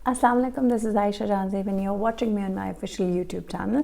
Assalamu alaikum, this is Aisha Janzeeb and you're watching me on my official YouTube channel.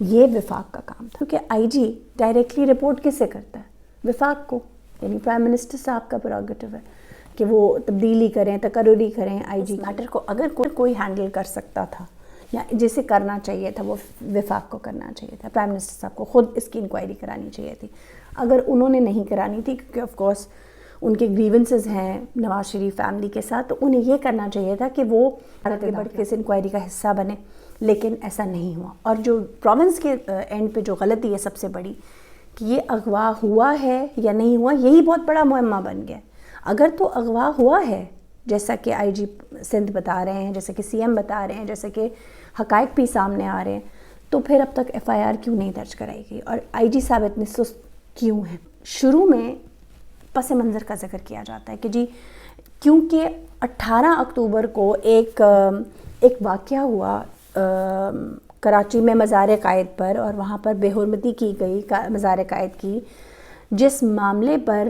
یہ وفاق کا کام تھا، کیونکہ آئی جی ڈائریکٹلی رپورٹ کس سے کرتا ہے؟ وفاق کو، یعنی پرائم منسٹر صاحب کا پریروگیٹو ہے کہ وہ تبدیلی کریں، تقرری کریں آئی جی میٹر کو. اگر کوئی ہینڈل کر سکتا تھا یا جسے کرنا چاہیے تھا وہ وفاق کو کرنا چاہیے تھا، پرائم منسٹر صاحب کو خود اس کی انکوائری کرانی چاہیے تھی. اگر انہوں نے نہیں کرانی تھی، کیونکہ آف کورس ان کے گریونسز ہیں نواز شریف فیملی کے ساتھ، تو انہیں یہ کرنا چاہیے تھا کہ وہ بڑھ کے اس انکوائری کا حصہ بنے، لیکن ایسا نہیں ہوا. اور جو پروونس کے اینڈ پہ جو غلطی ہے سب سے بڑی کہ یہ اغوا ہوا ہے یا نہیں ہوا، یہی بہت بڑا معمہ بن گیا. اگر تو اغوا ہوا ہے جیسا کہ آئی جی سندھ بتا رہے ہیں، جیسا کہ سی ایم بتا رہے ہیں، جیسا کہ حقائق بھی سامنے آ رہے ہیں، تو پھر اب تک ایف آئی آر کیوں نہیں درج کرائی گئی اور آئی جی صاحب اتنے سست کیوں ہیں؟ شروع میں پس منظر کا ذکر کیا جاتا ہے کہ جی کیونکہ 18 اکتوبر کو ایک واقعہ ہوا کراچی میں مزار قائد پر، اور وہاں پر بے حرمتی کی گئی مزار قائد کی، جس معاملے پر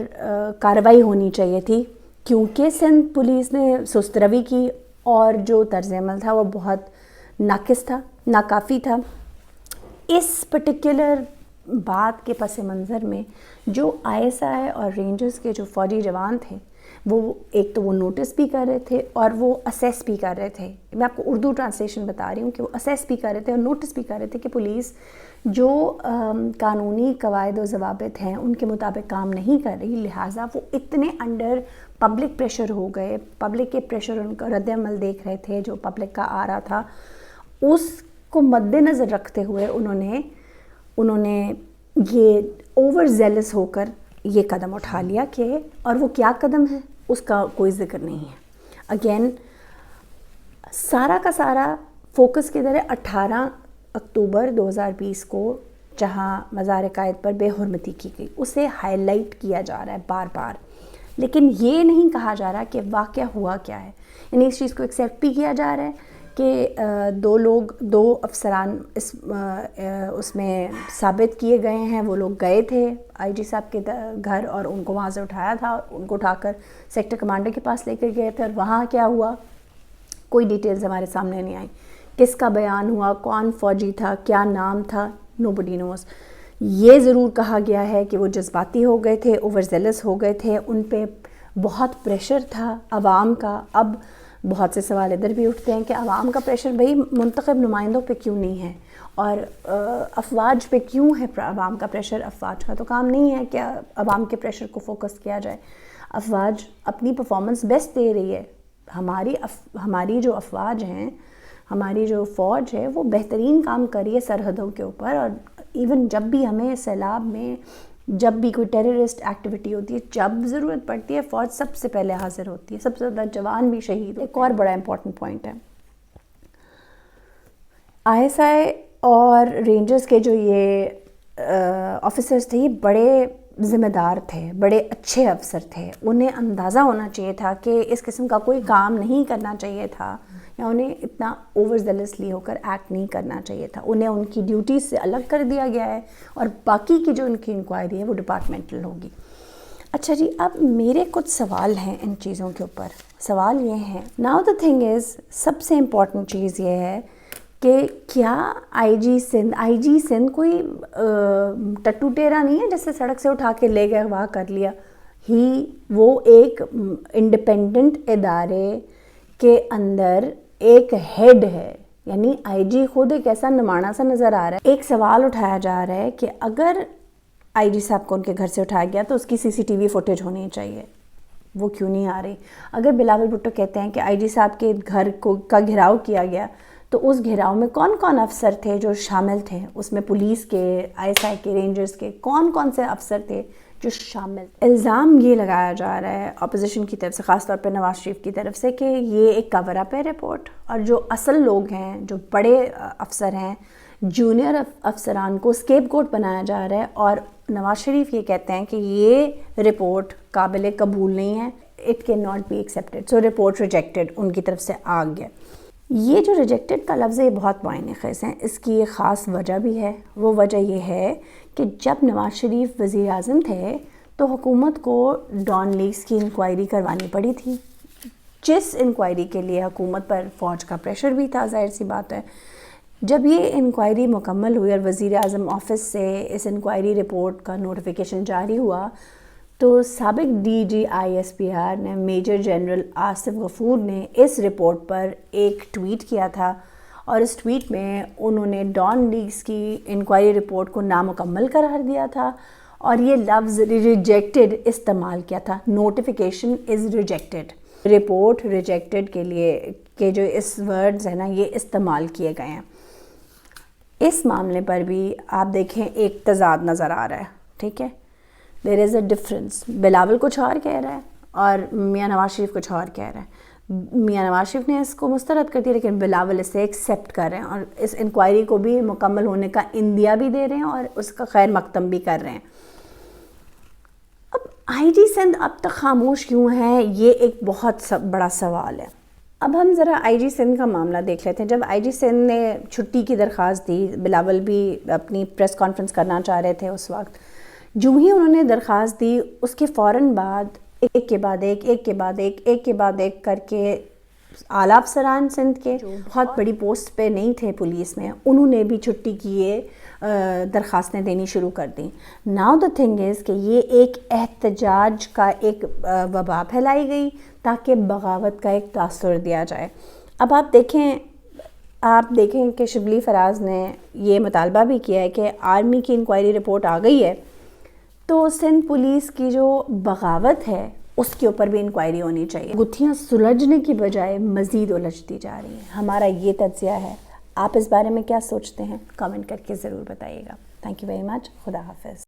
کارروائی ہونی چاہیے تھی، کیونکہ سندھ پولیس نے سست روی کی اور جو طرز عمل تھا وہ بہت ناقص تھا، ناکافی تھا. اس پرٹیکولر بات کے پس منظر میں جو آئی ایس آئی اور رینجرز کے جو فوجی جوان تھے، وہ ایک تو وہ نوٹس بھی کر رہے تھے اور وہ اسیس بھی کر رہے تھے. میں آپ کو اردو ٹرانسلیشن بتا رہی ہوں کہ وہ اسیس بھی کر رہے تھے اور نوٹس بھی کر رہے تھے کہ پولیس جو قانونی قواعد و ضوابط ہیں ان کے مطابق کام نہیں کر رہی، لہٰذا وہ اتنے انڈر پبلک پریشر ہو گئے، پبلک کے پریشر ان کا رد عمل دیکھ رہے تھے جو پبلک کا آ رہا تھا، اس کو مد نظر رکھتے ہوئے انہوں نے یہ اوور زیلس ہو کر یہ قدم اٹھا لیا کہ، اور وہ کیا قدم ہے اس کا کوئی ذکر نہیں ہے. اگین سارا کا سارا فوکس کدھر ہے؟ 18 اکتوبر 2020 کو جہاں مزار قائد پر بے حرمتی کی گئی، اسے ہائی لائٹ کیا جا رہا ہے بار بار، لیکن یہ نہیں کہا جا رہا کہ واقعہ ہوا کیا ہے. یعنی اس چیز کو ایکسیپٹ بھی کیا جا رہا ہے کہ دو افسران اس میں ثابت کیے گئے ہیں، وہ لوگ گئے تھے آئی جی صاحب کے گھر اور ان کو وہاں سے اٹھایا تھا، ان کو اٹھا کر سیکٹر کمانڈر کے پاس لے کر گئے تھے، اور وہاں کیا ہوا کوئی ڈیٹیلز ہمارے سامنے نہیں آئی. کس کا بیان ہوا، کون فوجی تھا، کیا نام تھا، نو بڈی نوز. یہ ضرور کہا گیا ہے کہ وہ جذباتی ہو گئے تھے، اوور زیلس ہو گئے تھے، ان پہ بہت پریشر تھا عوام کا. اب بہت سے سوال ادھر بھی اٹھتے ہیں کہ عوام کا پریشر بھئی منتخب نمائندوں پہ کیوں نہیں ہے، اور افواج پہ کیوں ہے عوام کا پریشر؟ افواج کا تو کام نہیں ہے کہ عوام کے پریشر کو فوکس کیا جائے. افواج اپنی پرفارمنس بیسٹ دے رہی ہے. ہماری جو افواج ہیں، ہماری جو فوج ہے، وہ بہترین کام کر رہی ہے سرحدوں کے اوپر. اور ایون جب بھی ہمیں سیلاب میں، جب بھی کوئی ٹیررسٹ ایکٹیویٹی ہوتی ہے، جب ضرورت پڑتی ہے، فوج سب سے پہلے حاضر ہوتی ہے، سب سے زیادہ جوان بھی شہید. ایک اور بڑا امپورٹنٹ پوائنٹ ہے، آئی ایس آئی اور رینجرز کے جو یہ آفیسرز تھے، یہ بڑے ذمہ دار تھے، بڑے اچھے افسر تھے. انہیں اندازہ ہونا چاہیے تھا کہ اس قسم کا کوئی کام نہیں کرنا چاہیے تھا، یا انہیں اتنا اوور زیلسلی ہو کر ایکٹ نہیں کرنا چاہیے تھا. انہیں ان کی ڈیوٹیز سے الگ کر دیا گیا ہے، اور باقی کی جو ان کی انکوائری ہے وہ ڈپارٹمنٹل ہوگی. اچھا جی، اب میرے کچھ سوال ہیں ان چیزوں کے اوپر. سوال یہ ہیں، ناؤ دا تھنگ از، سب سے امپورٹنٹ چیز یہ ہے کہ کیا آئی جی سندھ کوئی ٹٹو ٹیرا نہیں ہے جیسے سڑک سے اٹھا کے لے گئے اغوا کر لیا. وہ ایک انڈیپینڈنٹ ادارے کے اندر ایک ہیڈ ہے، یعنی آئی جی خود ایک ایسا نمایاں سا نظر آ رہا ہے. ایک سوال اٹھایا جا رہا ہے کہ اگر آئی جی صاحب کو ان کے گھر سے اٹھایا گیا تو اس کی سی سی ٹی وی فوٹیج ہونی چاہیے، وہ کیوں نہیں آ رہی؟ اگر بلاول بھٹو کہتے ہیں کہ آئی جی صاحب کے گھر کا گھیراؤ کیا گیا، تو اس گھیراؤ میں کون کون افسر تھے جو شامل تھے؟ اس میں پولیس کے، آئی ایس آئی کے، رینجرز کے کون سے افسر تھے جو شامل؟ الزام یہ لگایا جا رہا ہے اپوزیشن کی طرف سے، خاص طور پہ نواز شریف کی طرف سے، کہ یہ ایک کور اپ ہے رپورٹ، اور جو اصل لوگ ہیں، جو بڑے افسر ہیں، جونیئر افسران کو اسکیپ گوٹ بنایا جا رہا ہے. اور نواز شریف یہ کہتے ہیں کہ یہ رپورٹ قابل قبول نہیں ہے، it can not be accepted, so report rejected ان کی طرف سے آ گیا. یہ جو ریجیکٹڈ کا لفظ ہے یہ بہت معنی خیز ہے. اس کی ایک خاص وجہ بھی ہے. وہ وجہ یہ ہے کہ جب نواز شریف وزیر اعظم تھے تو حکومت کو ڈان لیکس کی انکوائری کروانی پڑی تھی، جس انکوائری کے لیے حکومت پر فوج کا پریشر بھی تھا، ظاہر سی بات ہے. جب یہ انکوائری مکمل ہوئی اور وزیر اعظم آفس سے اس انکوائری رپورٹ کا نوٹیفیکیشن جاری ہوا تو سابق D G I S P R نے میجر جنرل آصف غفور نے اس رپورٹ پر ایک ٹویٹ کیا تھا، اور اس ٹویٹ میں انہوں نے ڈان لیگز کی انکوائری رپورٹ کو نامکمل قرار دیا تھا اور یہ لفظ ریجیکٹڈ استعمال کیا تھا. Notification is rejected, report rejected کے لیے کہ جو اس ورڈز ہیں نا یہ استعمال کیے گئے ہیں. اس معاملے پر بھی آپ دیکھیں ایک تضاد نظر آ رہا ہے. ٹھیک ہے، دیر از اے ڈفرینس. بلاول کچھ اور کہہ رہا ہے اور میاں نواز شریف کچھ اور کہہ رہا ہے. میاں نواز شریف نے اس کو مسترد کر دیا لیکن بلاول اسے ایکسیپٹ کر رہے ہیں اور اس انکوائری کو بھی مکمل ہونے کا اندیا بھی دے رہے ہیں اور اس کا خیر مقدم بھی کر رہے ہیں. اب آئی جی سندھ اب تک خاموش کیوں ہے، یہ ایک بہت بڑا سوال ہے. اب ہم ذرا آئی جی سندھ کا معاملہ دیکھ لیتے ہیں. جب آئی جی سندھ نے چھٹی کی درخواست دی، بلاول بھی اپنی پریس کانفرنس کرنا چاہ رہے تھے اس وقت، جو ہی انہوں نے درخواست دی اس کے فوراً بعد ایک کے بعد ایک کر کے اعلیٰ افسران سندھ کے جو بہت بڑی پوسٹ پہ نہیں تھے پولیس میں، انہوں نے بھی چھٹی کی درخواستیں دینی شروع کر دیں. ناؤ دا تھنگ از کہ یہ ایک احتجاج کا ایک وبا پھیلائی گئی تاکہ بغاوت کا ایک تاثر دیا جائے. اب آپ دیکھیں کہ شبلی فراز نے یہ مطالبہ بھی کیا ہے کہ آرمی کی انکوائری رپورٹ آ گئی ہے تو سندھ پولیس کی جو بغاوت ہے اس کے اوپر بھی انکوائری ہونی چاہیے. گتھیاں سلجھنے کی بجائے مزید الجھتی جا رہی ہیں. ہمارا یہ تجزیہ ہے. آپ اس بارے میں کیا سوچتے ہیں؟ کامنٹ کر کے ضرور بتائیے گا. Thank you very much. خدا حافظ.